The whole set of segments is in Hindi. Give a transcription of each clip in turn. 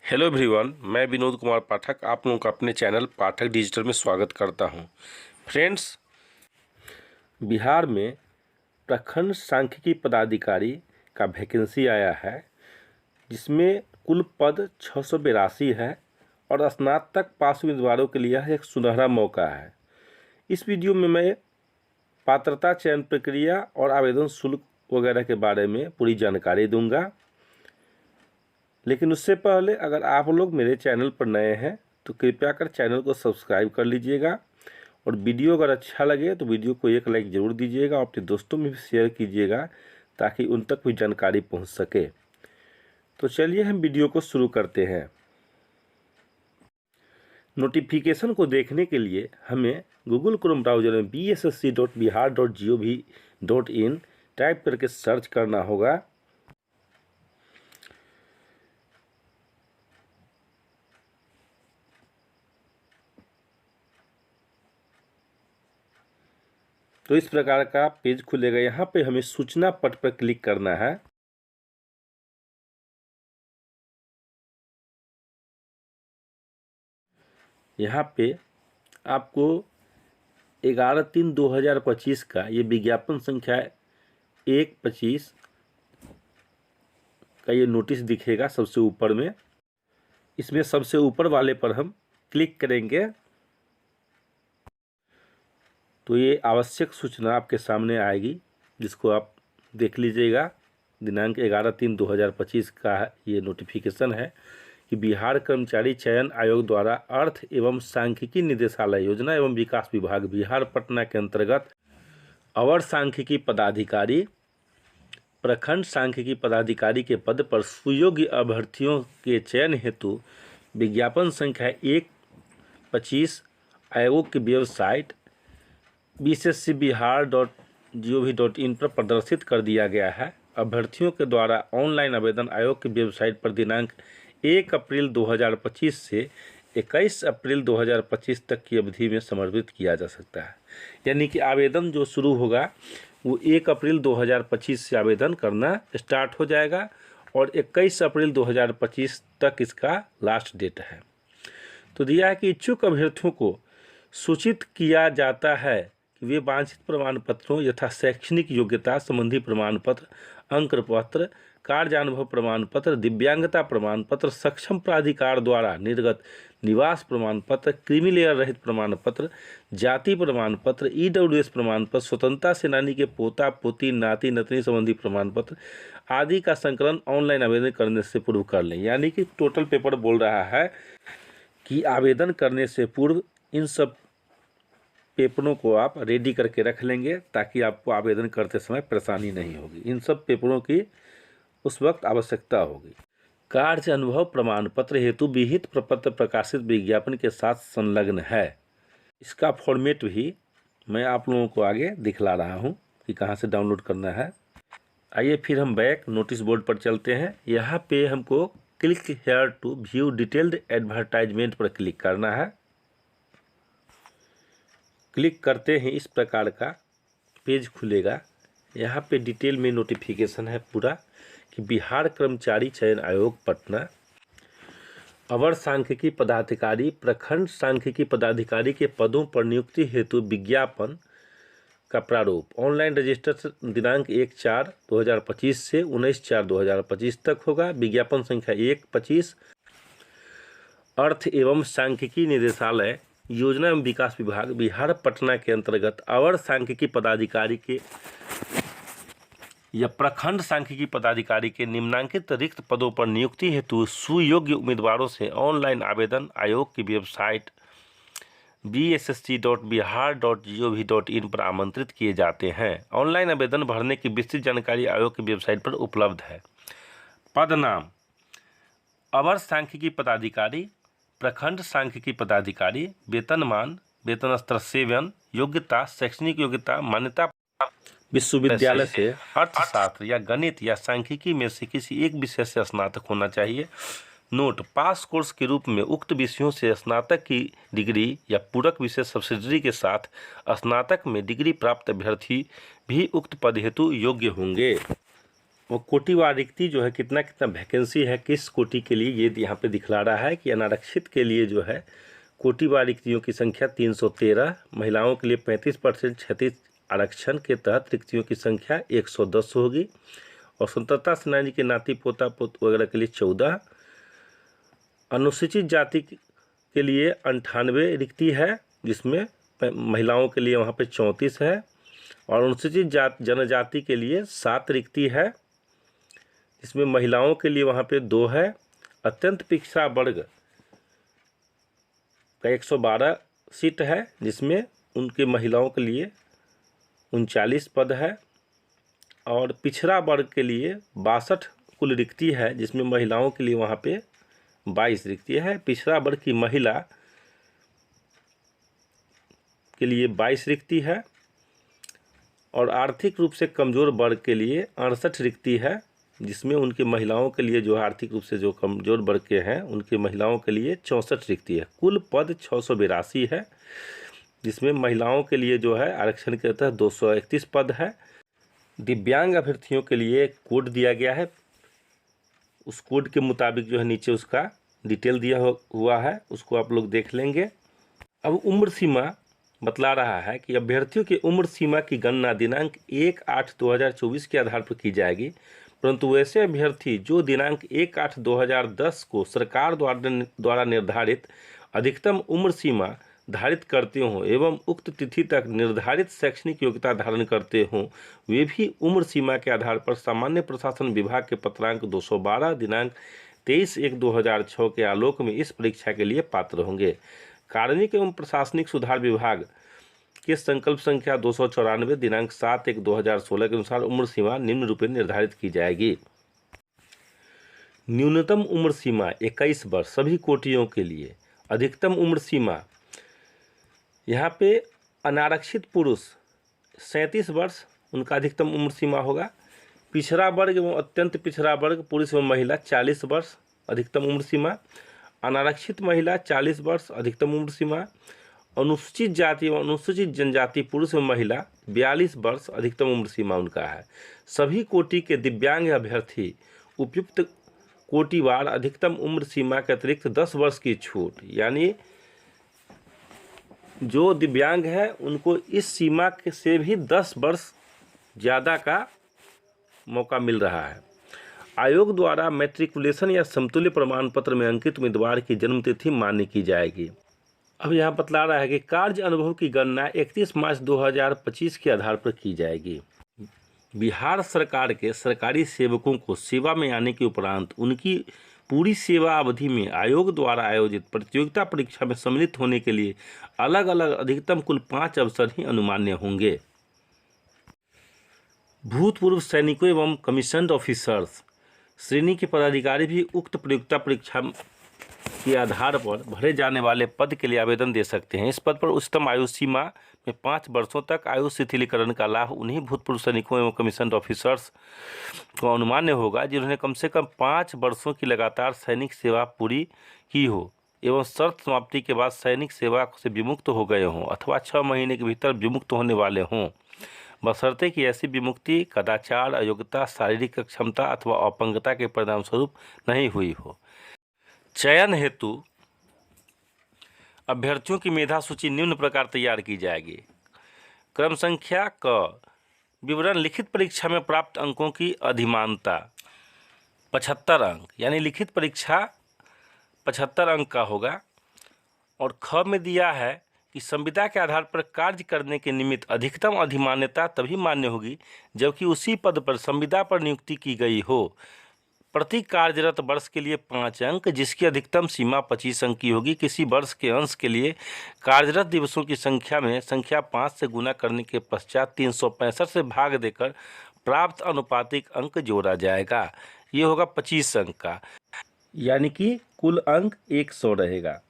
हेलो एवरीवन, मैं विनोद कुमार पाठक आप लोगों का अपने चैनल पाठक डिजिटल में स्वागत करता हूं। फ्रेंड्स, बिहार में प्रखंड सांख्यिकी पदाधिकारी का वैकेंसी आया है, जिसमें कुल पद 682 है और स्नातक पास उम्मीदवारों के लिए एक सुनहरा मौका है। इस वीडियो में मैं पात्रता, चयन प्रक्रिया और आवेदन शुल्क वगैरह के बारे में पूरी जानकारी दूंगा। लेकिन उससे पहले अगर आप लोग मेरे चैनल पर नए हैं तो कृपया कर चैनल को सब्सक्राइब कर लीजिएगा और वीडियो अगर अच्छा लगे तो वीडियो को एक लाइक ज़रूर दीजिएगा और अपने दोस्तों में भी शेयर कीजिएगा ताकि उन तक भी जानकारी पहुंच सके। तो चलिए हम वीडियो को शुरू करते हैं। नोटिफिकेशन को देखने के लिए हमें गूगल क्रोम ब्राउज़र में bssc.bihar.gov.in टाइप करके सर्च करना होगा। तो इस प्रकार का पेज खुलेगा। यहाँ पे हमें सूचना पट पर क्लिक करना है। यहाँ पे आपको 11/3/2025 का ये विज्ञापन संख्या 125 का ये नोटिस दिखेगा सबसे ऊपर में। इसमें सबसे ऊपर वाले पर हम क्लिक करेंगे तो ये आवश्यक सूचना आपके सामने आएगी, जिसको आप देख लीजिएगा। दिनांक 11/3/2025 का ये नोटिफिकेशन है कि बिहार कर्मचारी चयन आयोग द्वारा अर्थ एवं सांख्यिकी निदेशालय योजना एवं विकास विभाग बिहार पटना के अंतर्गत अवर सांख्यिकी पदाधिकारी, प्रखंड सांख्यिकी पदाधिकारी के पद पर सुयोग्य अभ्यर्थियों के चयन हेतु विज्ञापन संख्या 125 आयोग की वेबसाइट bsscbihar.gov.in पर प्रदर्शित कर दिया गया है। अभ्यर्थियों के द्वारा ऑनलाइन आवेदन आयोग की वेबसाइट पर दिनांक 1 अप्रैल 2025 से 21 अप्रैल 2025 तक की अवधि में समर्पित किया जा सकता है। यानी कि आवेदन जो शुरू होगा वो 1 अप्रैल 2025 से आवेदन करना स्टार्ट हो जाएगा और 21 अप्रैल 2025 तक इसका लास्ट डेट है। तो दिया है कि इच्छुक अभ्यर्थियों को सूचित किया जाता है कि वे वांछित प्रमाण पत्रों यथा शैक्षणिक योग्यता संबंधी प्रमाण पत्र, अंक पत्र, कार्यानुभव प्रमाण पत्र, दिव्यांगता प्रमाण पत्र, सक्षम प्राधिकार द्वारा निर्गत निवास प्रमाण पत्र, क्रीमी लेयर रहित प्रमाण पत्र, जाति प्रमाण पत्र, EWS प्रमाण पत्र, स्वतंत्रता सेनानी के पोता पोती नाती नतनी संबंधी प्रमाण पत्र आदि का संकलन ऑनलाइन आवेदन करने से पूर्व कर लें। यानी कि टोटल पेपर बोल रहा है कि आवेदन करने से पूर्व इन सब पेपरों को आप रेडी करके रख लेंगे ताकि आपको आवेदन करते समय परेशानी नहीं होगी। इन सब पेपरों की उस वक्त आवश्यकता होगी। कार्य अनुभव प्रमाण पत्र हेतु विहित प्रपत्र प्रकाशित विज्ञापन के साथ संलग्न है। इसका फॉर्मेट भी मैं आप लोगों को आगे दिखला रहा हूं कि कहां से डाउनलोड करना है। आइए फिर हम बैक नोटिस बोर्ड पर चलते हैं। यहाँ पे हमको click here to view detailed advertisement पर क्लिक करना है। क्लिक करते ही इस प्रकार का पेज खुलेगा। यहाँ पे डिटेल में नोटिफिकेशन है पूरा कि बिहार कर्मचारी चयन आयोग पटना अवर सांख्यिकी पदाधिकारी, प्रखंड सांख्यिकी पदाधिकारी के पदों पर नियुक्ति हेतु विज्ञापन का प्रारूप ऑनलाइन रजिस्टर दिनांक 1/4/2025 से 19/4/2025 तक होगा। विज्ञापन संख्या 125 अर्थ एवं सांख्यिकी निदेशालय योजना एवं विकास विभाग बिहार पटना के अंतर्गत अवर सांख्यिकी पदाधिकारी के या प्रखंड सांख्यिकी पदाधिकारी के निम्नांकित रिक्त पदों पर नियुक्ति हेतु सुयोग्य उम्मीदवारों से ऑनलाइन आवेदन आयोग की वेबसाइट bssc.bihar.gov.in पर आमंत्रित किए जाते हैं। ऑनलाइन आवेदन भरने की विस्तृत जानकारी आयोग की वेबसाइट पर उपलब्ध है। पद नाम अवर सांख्यिकी पदाधिकारी, प्रखंड सांख्यिकी पदाधिकारी, वेतनमान, वेतन स्तर 7, योग्यता शैक्षणिक योग्यता, मान्यता विश्वविद्यालय से अर्थशास्त्र या गणित या सांख्यिकी में से किसी एक विषय से स्नातक होना चाहिए। नोट: पास कोर्स के रूप में उक्त विषयों से स्नातक की डिग्री या पूरक विषय सब्सिडरी के साथ स्नातक में डिग्री प्राप्त अभ्यर्थी भी उक्त पद हेतु योग्य होंगे। वो कोटिवार रिक्ति जो है कितना कितना वैकेंसी है किस कोटि के लिए, ये यहाँ पे दिखला रहा है कि अनारक्षित के लिए जो है कोटिवार रिक्तियों की संख्या 313, महिलाओं के लिए 35% क्षैतिज आरक्षण के तहत रिक्तियों की संख्या 110 होगी, और स्वतंत्रता सेनानी के नाती पोता पोत वगैरह के लिए 14, अनुसूचित जाति के लिए 98 रिक्ति है जिसमें महिलाओं के लिए वहाँ पे 34 है, और अनुसूचित जनजाति के लिए 7 रिक्ति है जिसमें महिलाओं के लिए वहाँ पे 2 है। अत्यंत पिछड़ा वर्ग का 112 सीट है जिसमें उनके महिलाओं के लिए 39 पद है, और पिछड़ा वर्ग के लिए 62 कुल रिक्ति है जिसमें महिलाओं के लिए वहाँ पे 22 रिक्ति है। पिछड़ा वर्ग की महिला के लिए 22 रिक्ति है, और आर्थिक रूप से कमज़ोर वर्ग के लिए 68 रिक्ति है जिसमें उनके महिलाओं के लिए जो आर्थिक रूप से जो कमज़ोर वर्ग के हैं उनके महिलाओं के लिए 64 रिक्ति है। कुल पद 682 है जिसमें महिलाओं के लिए जो है आरक्षण के तहत 231 पद है। दिव्यांग अभ्यर्थियों के लिए कोड दिया गया है, उस कोड के मुताबिक जो है नीचे उसका डिटेल दिया हुआ है, उसको आप लोग देख लेंगे। अब उम्र सीमा बतला रहा है कि अभ्यर्थियों की उम्र सीमा की गणना दिनांक 1/8/2024 के आधार पर की जाएगी, परंतु वैसे अभ्यर्थी जो दिनांक 1/8/2010 को सरकार द्वारा निर्धारित अधिकतम उम्र सीमा धारित करते हों एवं उक्त तिथि तक निर्धारित शैक्षणिक योग्यता धारण करते हों, वे भी उम्र सीमा के आधार पर सामान्य प्रशासन विभाग के पत्रांक 212 दिनांक 23/1/2006 के आलोक में इस परीक्षा के लिए पात्र होंगे। कार्मिक एवं प्रशासनिक सुधार विभाग के संकल्प संख्या 294 दिनांक 7/1/2016 के अनुसार उम्र सीमा निम्न रूप में निर्धारित की जाएगी। न्यूनतम उम्र सीमा 21 वर्ष सभी कोटियों के लिए। अधिकतम उम्र सीमा यहाँ पे अनारक्षित पुरुष 37 वर्ष उनका अधिकतम उम्र सीमा होगा। पिछड़ा वर्ग एवं अत्यंत पिछड़ा वर्ग पुरुष एवं महिला 40 वर्ष अधिकतम उम्र सीमा। अनारक्षित महिला 40 वर्ष अधिकतम उम्र सीमा। अनुसूचित जाति एवं अनुसूचित जनजाति पुरुष एवं महिला 42 वर्ष अधिकतम उम्र सीमा उनका है। सभी कोटि के दिव्यांग अभ्यर्थी उपयुक्त कोटिवार अधिकतम उम्र सीमा के अतिरिक्त 10 वर्ष की छूट, यानी जो दिव्यांग है उनको इस सीमा से भी 10 वर्ष ज़्यादा का मौका मिल रहा है। आयोग द्वारा मैट्रिकुलेशन या समतुल्य प्रमाण पत्र में अंकित उम्मीदवार की जन्मतिथि मान्य की जाएगी। अब यहाँ बतला रहा है कि कार्य अनुभव की गणना 31 मार्च 2025 के आधार पर की जाएगी। बिहार सरकार के सरकारी सेवकों को सेवा में आने के उपरांत उनकी पूरी सेवा अवधि में आयोग द्वारा आयोजित प्रतियोगिता परीक्षा में सम्मिलित होने के लिए अलग अलग अधिकतम कुल 5 अवसर ही अनुमान्य होंगे। भूतपूर्व सैनिकों एवं कमीशन्ड ऑफिसर्स श्रेणी के पदाधिकारी भी उक्त प्रतियोगिता परीक्षा के आधार पर भरे जाने वाले पद के लिए आवेदन दे सकते हैं। इस पद पर उच्चतम आयु सीमा में 5 वर्षों तक आयु शिथिलीकरण का लाभ उन्हीं भूतपूर्व सैनिकों एवं कमीशन्ड ऑफिसर्स को अनुमान्य होगा जिन्होंने कम से कम 5 वर्षों की लगातार सैनिक सेवा पूरी की हो एवं शर्त समाप्ति के बाद सैनिक सेवा से विमुक्त हो गए हों अथवा 6 महीने के भीतर विमुक्त होने वाले हों, बशर्ते कि ऐसी विमुक्ति कदाचार, अयोग्यता, शारीरिक अक्षमता अथवा अपंगता के परिणाम स्वरूप नहीं हुई हो। चयन हेतु अभ्यर्थियों की मेधा सूची निम्न प्रकार तैयार की जाएगी। क्रम संख्या क विवरण लिखित परीक्षा में प्राप्त अंकों की अधिमानता 75 अंक, यानी लिखित परीक्षा 75 अंक का होगा। और ख में दिया है कि संविदा के आधार पर कार्य करने के निमित्त अधिकतम अधिमान्यता तभी मान्य होगी जबकि उसी पद पर संविदा पर नियुक्ति की गई हो। प्रति कार्यरत वर्ष के लिए 5 अंक, जिसकी अधिकतम सीमा 25 अंक की होगी। किसी वर्ष के अंश के लिए कार्यरत दिवसों की संख्या में संख्या 5 से गुना करने के पश्चात 365 से भाग देकर प्राप्त अनुपातिक अंक जोड़ा जाएगा। ये होगा 25 अंक का, यानी कि कुल अंक 100 रहेगा।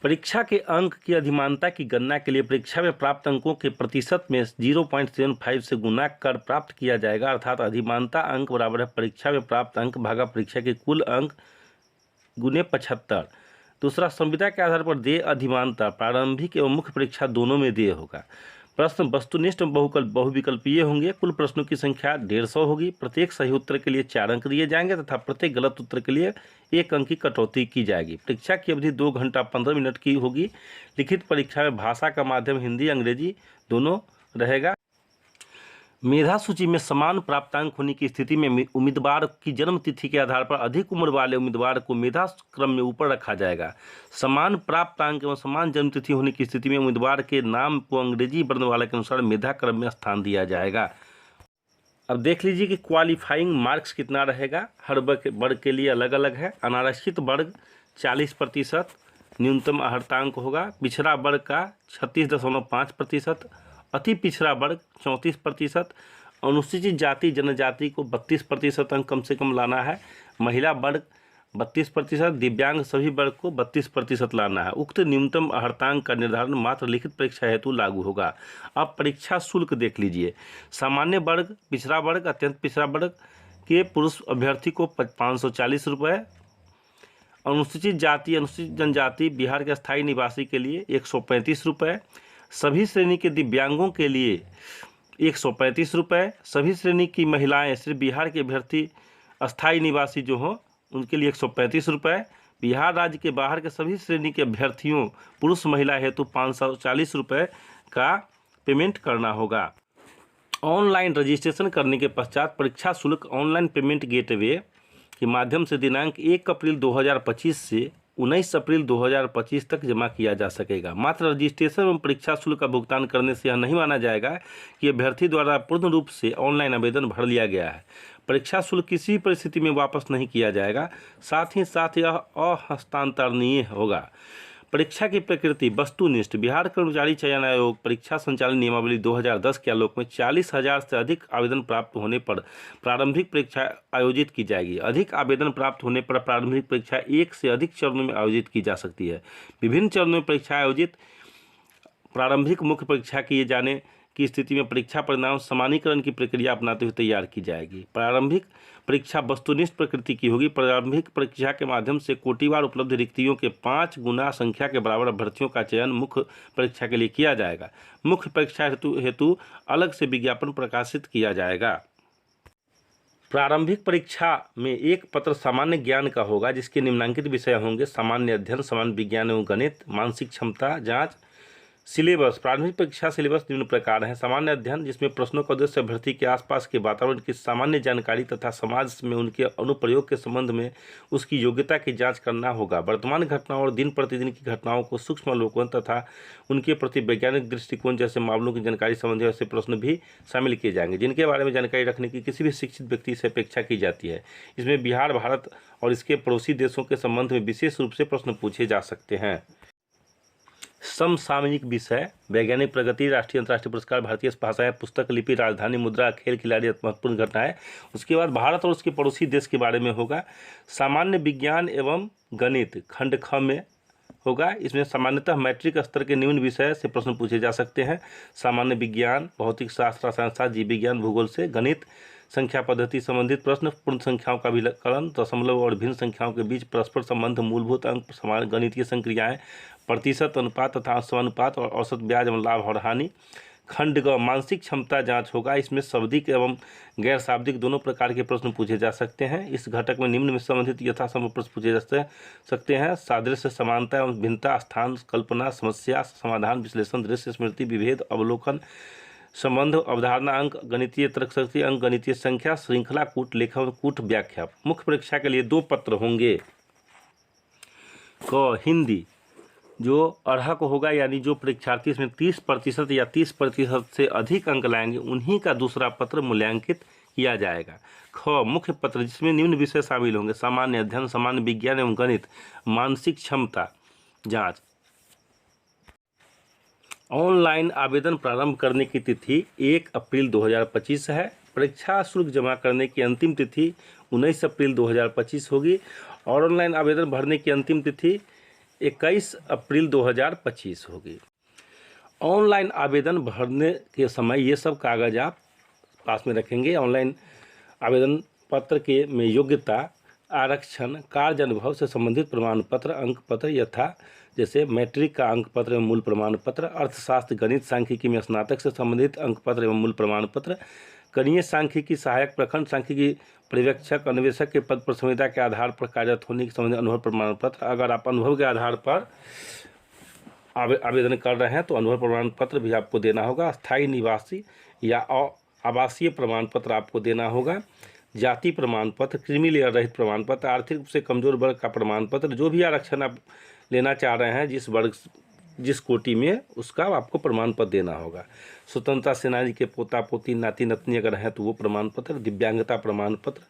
परीक्षा के अंक की अधिमानता की गणना के लिए परीक्षा में प्राप्त अंकों के प्रतिशत में 0.75 से गुना कर प्राप्त किया जाएगा, अर्थात अधिमानता अंक बराबर है परीक्षा में प्राप्त अंक भागा परीक्षा के कुल अंक गुने 75। दूसरा, संविदा के आधार पर देय अधिमानता प्रारंभिक एवं मुख्य परीक्षा दोनों में देय होगा, प्रश्न वस्तुनिष्ठ बहुविकल्पीय होंगे। कुल प्रश्नों की संख्या 150 होगी। प्रत्येक सही उत्तर के लिए 4 अंक दिए जाएंगे तथा प्रत्येक गलत उत्तर के लिए 1 अंक की कटौती की जाएगी। परीक्षा की अवधि 2 घंटा 15 मिनट की होगी। लिखित परीक्षा में भाषा का माध्यम हिंदी अंग्रेजी दोनों रहेगा। मेधा सूची में समान प्राप्तांक होने की स्थिति में उम्मीदवार की जन्म तिथि के आधार पर अधिक उम्र वाले उम्मीदवार को मेधा क्रम में ऊपर रखा जाएगा। समान प्राप्तांक एवं समान जन्म तिथि होने की स्थिति में उम्मीदवार के नाम को अंग्रेजी वर्णमाला के अनुसार मेधा क्रम में स्थान दिया जाएगा। अब देख लीजिए कि क्वालिफाइंग मार्क्स कितना रहेगा। हर वर्ग के लिए अलग अलग है। अनारक्षित वर्ग 40% न्यूनतम अर्हतांक होगा। पिछड़ा वर्ग का 36.5%, अति पिछड़ा वर्ग 34%, अनुसूचित जाति जनजाति को 32% अंक कम से कम लाना है। महिला वर्ग 32%, दिव्यांग सभी वर्ग को 32% लाना है। उक्त न्यूनतम अर्हतांक का निर्धारण मात्र लिखित परीक्षा हेतु लागू होगा। अब परीक्षा शुल्क देख लीजिए। सामान्य वर्ग, पिछड़ा वर्ग, अत्यंत पिछड़ा वर्ग के पुरुष अभ्यर्थी को 540 रुपये, अनुसूचित जाति अनुसूचित जनजाति बिहार के स्थायी निवासी के लिए 135 रुपये, सभी श्रेणी के दिव्यांगों के लिए 135 रुपये, सभी श्रेणी की महिलाएं सिर्फ बिहार के अभ्यर्थी अस्थायी निवासी जो हों उनके लिए 135 रुपये, बिहार राज्य के बाहर के सभी श्रेणी के अभ्यर्थियों पुरुष महिला हेतु 540 रुपये का पेमेंट करना होगा। ऑनलाइन रजिस्ट्रेशन करने के पश्चात परीक्षा शुल्क ऑनलाइन पेमेंट गेटवे के माध्यम से दिनांक 1 अप्रैल 2025 से 19 अप्रैल 2025 तक जमा किया जा सकेगा। मात्र रजिस्ट्रेशन एवं परीक्षा शुल्क का भुगतान करने से यह नहीं माना जाएगा कि अभ्यर्थी द्वारा पूर्ण रूप से ऑनलाइन आवेदन भर लिया गया है। परीक्षा शुल्क किसी भी परिस्थिति में वापस नहीं किया जाएगा। साथ ही साथ यह अहस्तांतरणीय होगा। परीक्षा की प्रकृति वस्तुनिष्ठ। बिहार कर्मचारी चयन आयोग परीक्षा संचालन नियमावली 2010 के आलोक में 40,000 से अधिक आवेदन प्राप्त होने पर प्रारंभिक परीक्षा आयोजित की जाएगी। अधिक आवेदन प्राप्त होने पर प्रारंभिक परीक्षा 1 से अधिक चरणों में आयोजित की जा सकती है। विभिन्न चरणों में परीक्षा आयोजित प्रारंभिक मुख्य परीक्षा किए जाने की स्थिति में परीक्षा परिणाम समानीकरण की प्रक्रिया अपनाते हुए तैयार की जाएगी। प्रारंभिक परीक्षा वस्तुनिष्ठ प्रकृति की होगी। प्रारंभिक परीक्षा के माध्यम से कोटिवार उपलब्ध रिक्तियों के 5 गुना संख्या के बराबर अभ्यर्थियों का चयन मुख्य परीक्षा के लिए किया जाएगा। मुख्य परीक्षा हेतु अलग से विज्ञापन प्रकाशित किया जाएगा। प्रारंभिक परीक्षा में एक पत्र सामान्य ज्ञान का होगा जिसके निम्नलिखित विषय होंगे: सामान्य अध्ययन, सामान्य विज्ञान एवं गणित, मानसिक क्षमता जाँच। सिलेबस। प्रारंभिक परीक्षा सिलेबस निम्न प्रकार है: सामान्य अध्ययन, जिसमें प्रश्नों का उद्देश्य अभ्यर्थी के आसपास के वातावरण की सामान्य जानकारी तथा समाज में उनके अनुप्रयोग के संबंध में उसकी योग्यता की जांच करना होगा। वर्तमान घटनाओं और दिन प्रतिदिन की घटनाओं को सूक्ष्म अवलोकन तथा उनके प्रति वैज्ञानिक दृष्टिकोण जैसे मामलों की जानकारी संबंधी ऐसे प्रश्न भी शामिल किए जाएंगे जिनके बारे में जानकारी रखने की किसी भी शिक्षित व्यक्ति से अपेक्षा की जाती है। इसमें बिहार, भारत और इसके पड़ोसी देशों के संबंध में विशेष रूप से प्रश्न पूछे जा सकते हैं। समसामयिक विषय: वैज्ञानिक प्रगति, राष्ट्रीय अंतर्राष्ट्रीय पुरस्कार, भारतीय भाषाएं, पुस्तक, लिपि, राजधानी, मुद्रा, खेल खिलाड़ी, महत्वपूर्ण घटनाएं। उसके बाद भारत और उसके पड़ोसी देश के बारे में होगा। सामान्य विज्ञान एवं गणित खंड ख में होगा। इसमें सामान्यतः मैट्रिक स्तर के निम्न विषय से प्रश्न पूछे जा सकते हैं: सामान्य विज्ञान, भौतिक शास्त्र, रसायन शास्त्र, जीव विज्ञान, भूगोल से। गणित संख्या पद्धति संबंधित प्रश्न, पूर्ण संख्याओं का विकलन, दशमलव और भिन्न संख्याओं के बीच परस्पर संबंध, मूलभूत अंक, समान गणितीय संक्रियाएं, प्रतिशत, अनुपात तथा समानुपात और औसत ब्याज एवं लाभ और हानि। खंड ग मानसिक क्षमता जांच होगा। इसमें शाब्दिक एवं गैर शाब्दिक दोनों प्रकार के प्रश्न पूछे जा सकते हैं। इस घटक में निम्न में संबंधित यथासंभव प्रश्न पूछे जा सकते हैं: सादृश्य, समानता एवं भिन्नता, स्थान, कल्पना, समस्या समाधान, विश्लेषण, दृश्य, स्मृति, विभेद, अवलोकन, संबंध, अवधारणा अंक, गणितीय तर्कशक्ति अंक, गणितीय संख्या, श्रृंखला, कूट, लेखन, कूट, व्याख्या। मुख्य परीक्षा के लिए 2 पत्र होंगे। क हिंदी, जो अर्हक होगा यानी जो परीक्षार्थी इसमें 30% या 30% से अधिक अंक लाएंगे उन्हीं का दूसरा पत्र मूल्यांकित किया जाएगा। ख मुख्य पत्र, जिसमें निम्न विषय शामिल होंगे: सामान्य अध्ययन, सामान्य विज्ञान एवं गणित, मानसिक क्षमता जाँच। ऑनलाइन आवेदन प्रारंभ करने की तिथि 1 अप्रैल 2025 है। परीक्षा शुल्क जमा करने की अंतिम तिथि 19 अप्रैल 2025 होगी और ऑनलाइन आवेदन भरने की अंतिम तिथि 21 अप्रैल 2025 होगी। ऑनलाइन आवेदन भरने के समय ये सब कागज़ आप पास में रखेंगे। ऑनलाइन आवेदन पत्र के में योग्यता आरक्षण कार्य अनुभव से संबंधित प्रमाण पत्र, अंक पत्र यथा जैसे मैट्रिक का अंक पत्र एवं मूल प्रमाण पत्र, अर्थशास्त्र गणित सांख्यिकी में स्नातक से संबंधित अंक पत्र एवं मूल प्रमाण पत्र, कनीय सांख्यिकी सहायक प्रखंड सांख्यिकी पर्यवेक्षक अन्वेषक के पद पर संविदा के आधार पर कार्यरत होने के संबंधित अनुभव प्रमाण पत्र। अगर आप अनुभव के आधार पर आवेदन कर रहे हैं तो अनुभव प्रमाण पत्र भी आपको देना होगा। स्थायी निवासी या आवासीय प्रमाण पत्र आपको देना होगा। जाति प्रमाण पत्र, क्रीमी लेयर रहित प्रमाण पत्र, आर्थिक रूप से कमजोर वर्ग का प्रमाण पत्र, जो भी आरक्षण आप लेना चाह रहे हैं जिस वर्ग जिस कोटि में, उसका आपको प्रमाण पत्र देना होगा। स्वतंत्रता सेनानी के पोता पोती नाती नतनी अगर हैं तो वो प्रमाण पत्र, दिव्यांगता प्रमाण पत्र,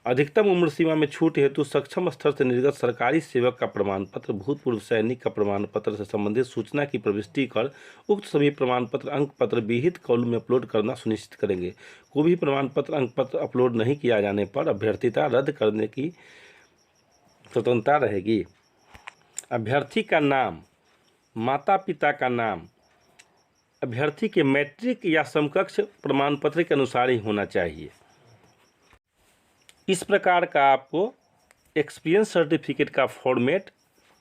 अधिकतम उम्र सीमा में छूट हेतु सक्षम स्तर से निर्गत सरकारी सेवक का प्रमाण पत्र, भूतपूर्व सैनिक का प्रमाण पत्र से संबंधित सूचना की प्रविष्टि कर उक्त सभी प्रमाण पत्र अंक पत्र विहित कॉलम में अपलोड करना सुनिश्चित करेंगे। कोई भी प्रमाण पत्र अंक पत्र अपलोड नहीं किया जाने पर अभ्यर्थिता रद्द करने की स्वतंत्रता रहेगी। अभ्यर्थी का नाम, माता पिता का नाम अभ्यर्थी के मैट्रिक या समकक्ष प्रमाण पत्र के अनुसार ही होना चाहिए। इस प्रकार का आपको एक्सपीरियंस सर्टिफिकेट का फॉर्मेट,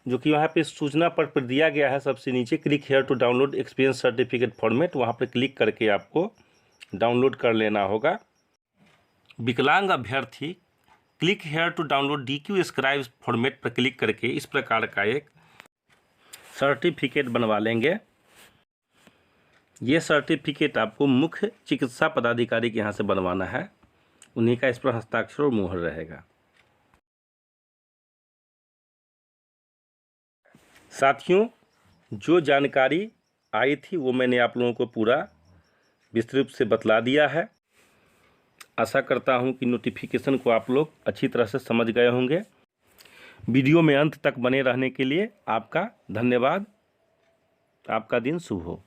जो कि वहाँ पे सूचना पत्र पर दिया गया है सबसे नीचे, click here to download experience certificate format, वहाँ पर क्लिक करके आपको डाउनलोड कर लेना होगा। विकलांग अभ्यर्थी click here to download DQ scribe format पर क्लिक करके इस प्रकार का एक सर्टिफिकेट बनवा लेंगे। ये सर्टिफिकेट आपको मुख्य चिकित्सा पदाधिकारी के यहाँ से बनवाना है, उन्हीं का इस पर हस्ताक्षर और मुहर रहेगा। साथियों, जो जानकारी आई थी वो मैंने आप लोगों को पूरा विस्तृत रूप से बतला दिया है। आशा करता हूं कि नोटिफिकेशन को आप लोग अच्छी तरह से समझ गए होंगे। वीडियो में अंत तक बने रहने के लिए आपका धन्यवाद। आपका दिन शुभ हो।